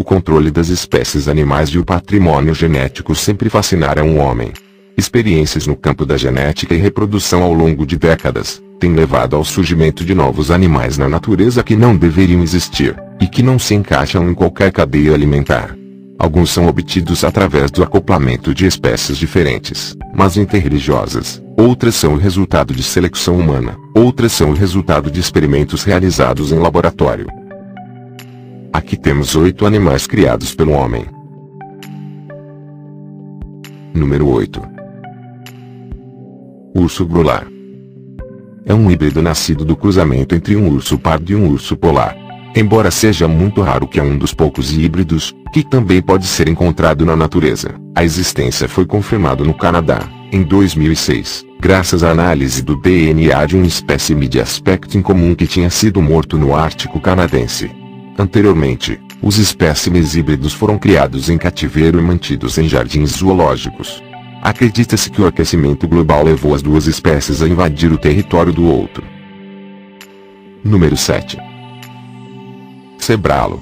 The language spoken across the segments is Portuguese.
O controle das espécies animais e o patrimônio genético sempre fascinaram o homem. Experiências no campo da genética e reprodução ao longo de décadas têm levado ao surgimento de novos animais na natureza que não deveriam existir, e que não se encaixam em qualquer cadeia alimentar. Alguns são obtidos através do acoplamento de espécies diferentes, mas interreligiosas. Outras são o resultado de seleção humana. Outras são o resultado de experimentos realizados em laboratório. Aqui temos 8 animais criados pelo homem. Número 8. Urso grular. É um híbrido nascido do cruzamento entre um urso pardo e um urso polar. Embora seja muito raro, que é um dos poucos híbridos que também pode ser encontrado na natureza, a existência foi confirmada no Canadá, em 2006, graças à análise do DNA de um espécime de aspecto incomum que tinha sido morto no Ártico canadense. Anteriormente, os espécimes híbridos foram criados em cativeiro e mantidos em jardins zoológicos. Acredita-se que o aquecimento global levou as duas espécies a invadir o território do outro. Número 7. Cebralo.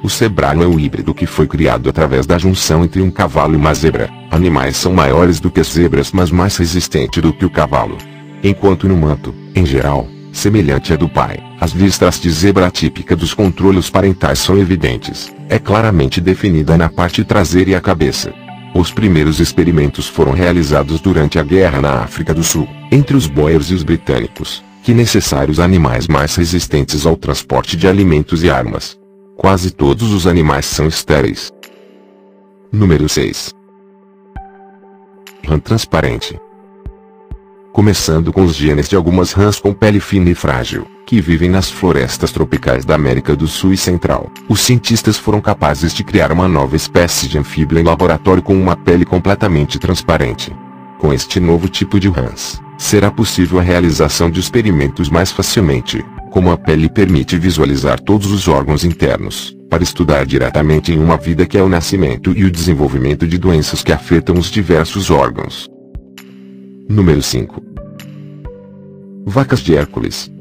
O cebralo é o híbrido que foi criado através da junção entre um cavalo e uma zebra. Animais são maiores do que as zebras, mas mais resistentes do que o cavalo. Enquanto no manto, em geral, semelhante à do pai, as listras de zebra típica dos controlos parentais são evidentes. É claramente definida na parte traseira e a cabeça. Os primeiros experimentos foram realizados durante a guerra na África do Sul, entre os boers e os britânicos, que necessários animais mais resistentes ao transporte de alimentos e armas. Quase todos os animais são estéreis. Número 6. Rã transparente. Começando com os genes de algumas rãs com pele fina e frágil, que vivem nas florestas tropicais da América do Sul e Central, os cientistas foram capazes de criar uma nova espécie de anfíbio em laboratório com uma pele completamente transparente. Com este novo tipo de rãs, será possível a realização de experimentos mais facilmente, como a pele permite visualizar todos os órgãos internos, para estudar diretamente em uma vida que é o nascimento e o desenvolvimento de doenças que afetam os diversos órgãos. Número 5. Vacas de Hércules.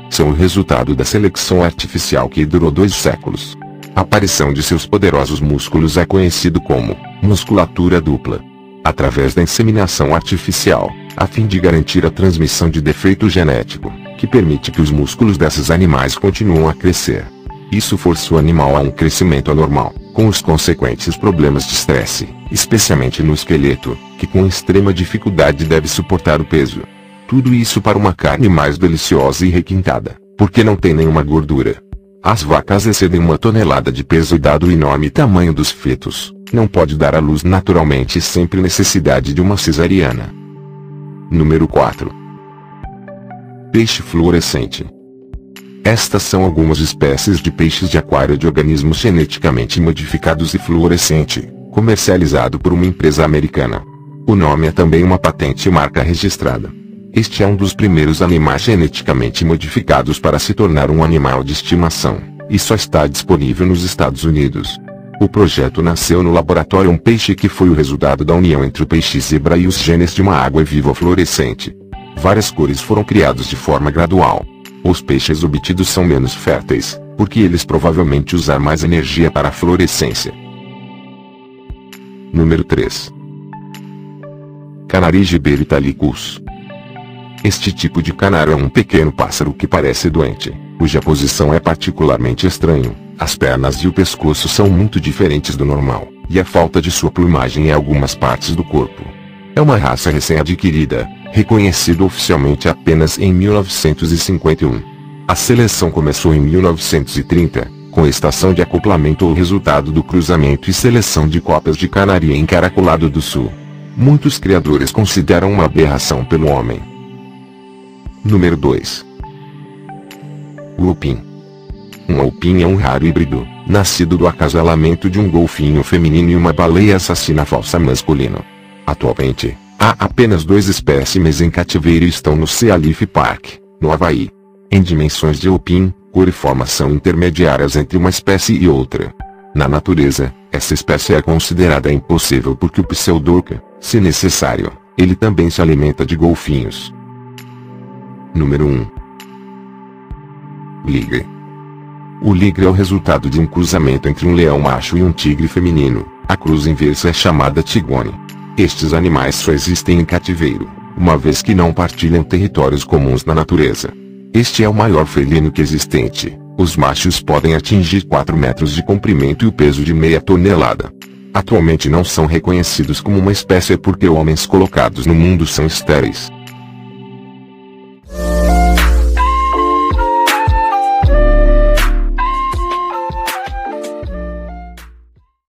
São o resultado da seleção artificial que durou 2 séculos. A aparição de seus poderosos músculos é conhecido como musculatura dupla. Através da inseminação artificial, a fim de garantir a transmissão de defeito genético, que permite que os músculos desses animais continuem a crescer. Isso força o animal a um crescimento anormal, com os consequentes problemas de estresse, especialmente no esqueleto, que com extrema dificuldade deve suportar o peso. Tudo isso para uma carne mais deliciosa e requintada, porque não tem nenhuma gordura. As vacas excedem 1 tonelada de peso e, dado o enorme tamanho dos fetos, não pode dar à luz naturalmente e sempre necessidade de uma cesariana. Número 4. Peixe fluorescente. Estas são algumas espécies de peixes de aquário de organismos geneticamente modificados e fluorescente, comercializado por uma empresa americana. O nome é também uma patente e marca registrada. Este é um dos primeiros animais geneticamente modificados para se tornar um animal de estimação, e só está disponível nos Estados Unidos. O projeto nasceu no laboratório um peixe que foi o resultado da união entre o peixe zebra e os genes de uma água viva fluorescente. Várias cores foram criadas de forma gradual. Os peixes obtidos são menos férteis, porque eles provavelmente usam mais energia para a fluorescência. Número 3. Canarigiber italicus. Este tipo de canário é um pequeno pássaro que parece doente, cuja posição é particularmente estranha. As pernas e o pescoço são muito diferentes do normal, e a falta de sua plumagem em algumas partes do corpo. É uma raça recém-adquirida, reconhecida oficialmente apenas em 1951. A seleção começou em 1930, com a estação de acoplamento ou resultado do cruzamento e seleção de cópias de canarinho encaracolado do sul. Muitos criadores consideram uma aberração pelo homem. Número 2. O upim. Um upim é um raro híbrido, nascido do acasalamento de um golfinho feminino e uma baleia assassina falsa masculino. Atualmente, há apenas 2 espécimes em cativeiro e estão no Sea Leaf Park, no Havaí. Em dimensões de upim, cor e forma são intermediárias entre uma espécie e outra. Na natureza, essa espécie é considerada impossível porque o pseudorca, se necessário, ele também se alimenta de golfinhos. Número 1. Liger. O ligre é o resultado de um cruzamento entre um leão macho e um tigre feminino. A cruz inversa é chamada tigone. Estes animais só existem em cativeiro, uma vez que não partilham territórios comuns na natureza. Este é o maior felino que existente. Os machos podem atingir 4 metros de comprimento e o peso de meia tonelada. Atualmente não são reconhecidos como uma espécie porque homens colocados no mundo são estéreis.